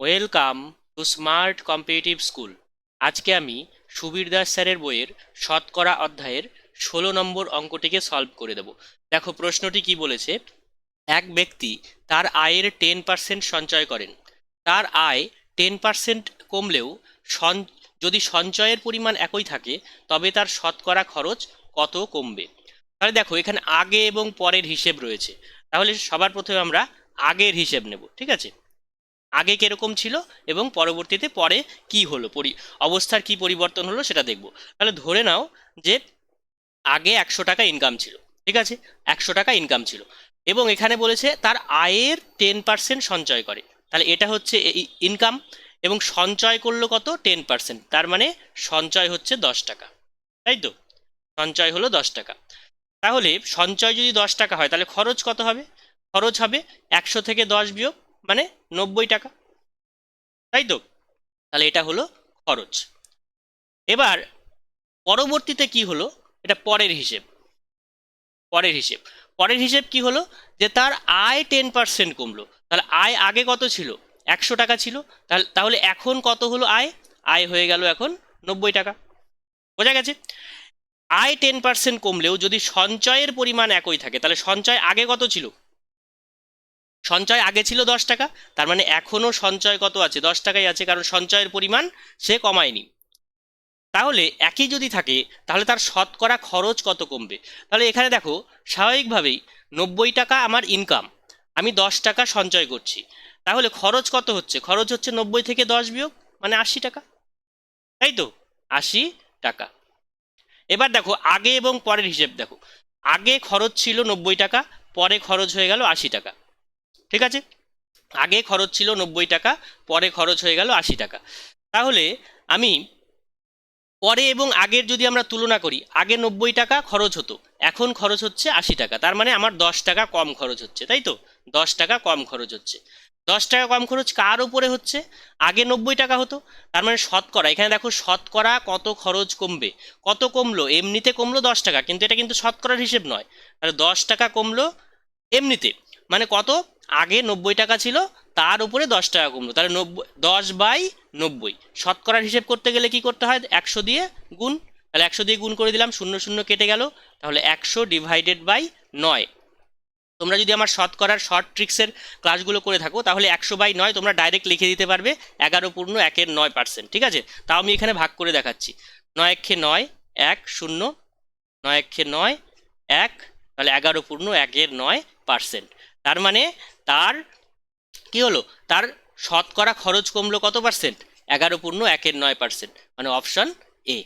Welcome to smart competitive school. আজকে আমি সুবীর দাস স্যারের বইয়ের শতকরা অধ্যায়ের 16 নম্বর অঙ্কটিকে সলভ করে দেব। দেখো প্রশ্নটি কি বলেছে। এক ব্যক্তি তার আয়ের 10% সঞ্চয় করেন। তার আয় 10% কমলেও যদি সঞ্চয়ের পরিমাণ একই থাকে তবে তার শতকরা খরচ কত কমবে। তাহলে দেখো এখানে আগে এবং পরের হিসেব রয়েছে। তাহলে সবার প্রথমে আমরা আগের হিসেব নেব, ঠিক আছে। আগে কিরকম ছিল এবং পরবর্তীতে পরে কি হলো, অবস্থার কি পরিবর্তন হলো সেটা দেখব। তাহলে ধরে নাও যে আগে 100 টাকা ইনকাম ছিল, ঠিক আছে। 100 টাকা ইনকাম ছিল এবং এখানে বলেছে তার আয়ের 10% সঞ্চয় করে। তাহলে এটা হচ্ছে ইনকাম এবং সঞ্চয় করলো কত, 10%, তার মানে সঞ্চয় হচ্ছে 10 টাকা, তাই তো। সঞ্চয় হলো 10 টাকা। তাহলে সঞ্চয় যদি 10 টাকা হয় তাহলে খরচ কত হবে? খরচ হবে 100 থেকে 10 বিয়োগ, মানে 90 টাকা, তাই তো। তাহলে এটা হলো খরচ। এবার পরবর্তীতে কি হলো, এটা পরের হিসেব। পরের হিসেব পরের হিসেব কি হলো, যে তার আয় 10% কমলো। তাহলে আয় আগে কত ছিল? 100 টাকা ছিল। তাহলে এখন কত হলো আয়? আয় হয়ে গেল এখন 90 টাকা। বোঝা গেছে? আয় 10% কমলেও যদি সঞ্চয়ের পরিমাণ একই থাকে, তাহলে সঞ্চয় আগে কত ছিল? সঞ্চয় আগে ছিল 10 টাকা, তার মানে এখনো সঞ্চয় কত আছে? 10 টাকাই আছে, কারণ সঞ্চয়ের পরিমাণ সে কমায়নি। তাহলে একই যদি থাকে তাহলে তার শতকরা খরচ কত কমবে। তাহলে এখানে দেখো স্বাভাবিকভাবেই 90 টাকা আমার ইনকাম, আমি 10 টাকা সঞ্চয় করছি, তাহলে খরচ কত হচ্ছে? খরচ হচ্ছে 90 থেকে 10 বিয়োগ, মানে 80 টাকা, তাই তো। 80 টাকা। এবার দেখো আগে এবং পরের হিসেব দেখো। আগে খরচ ছিল 90 টাকা, পরে খরচ হয়ে গেল 80 টাকা, ঠিক আছে। আগে খরচ ছিল 90 টাকা, পরে খরচ হয়ে গেল 80 টাকা। তাহলে আমি পরে এবং আগের যদি আমরা তুলনা করি, আগে 90 টাকা খরচ হতো, এখন খরচ হচ্ছে 80 টাকা, তার মানে আমার 10 টাকা কম খরচ হচ্ছে, তাই তো। 10 টাকা কম খরচ হচ্ছে। 10 টাকা কম খরচ কার উপরে হচ্ছে? আগে 90 টাকা হতো, তার মানে শতকরা, এখানে দেখো শতকরা কত খরচ কমবে। কত কমলো? এমনিতে কমলো 10 টাকা, কিন্তু এটা কিন্তু শতকরার হিসেব নয়। তাহলে 10 টাকা কমলো এমনিতে, মানে কত? আগে 90 টাকা ছিল, তার উপরে 10 টাকা কমলো, তাহলে 10/90। শতকরার হিসেব করতে গেলে কি করতে হয়? 100 দিয়ে গুণ। তাহলে 100 দিয়ে গুণ করে দিলাম, শূন্য শূন্য কেটে গেল, তাহলে 100/9। তোমরা যদি আমার শতকরার শর্ট ট্রিক্সের ক্লাসগুলো করে থাকো তাহলে 100/9 তোমরা ডাইরেক্ট লিখে দিতে পারবে 11.1/9%, ঠিক আছে। তাও আমি এখানে ভাগ করে দেখাচ্ছি। 9 × 9 1 0, 9 × 9 1, তাহলে 11.1/9%। তার মানে তার কি হলো, তার শতকরা খরচ কমলো কত পার্সেন্ট? 11.1/9%, মানে অপশন এ।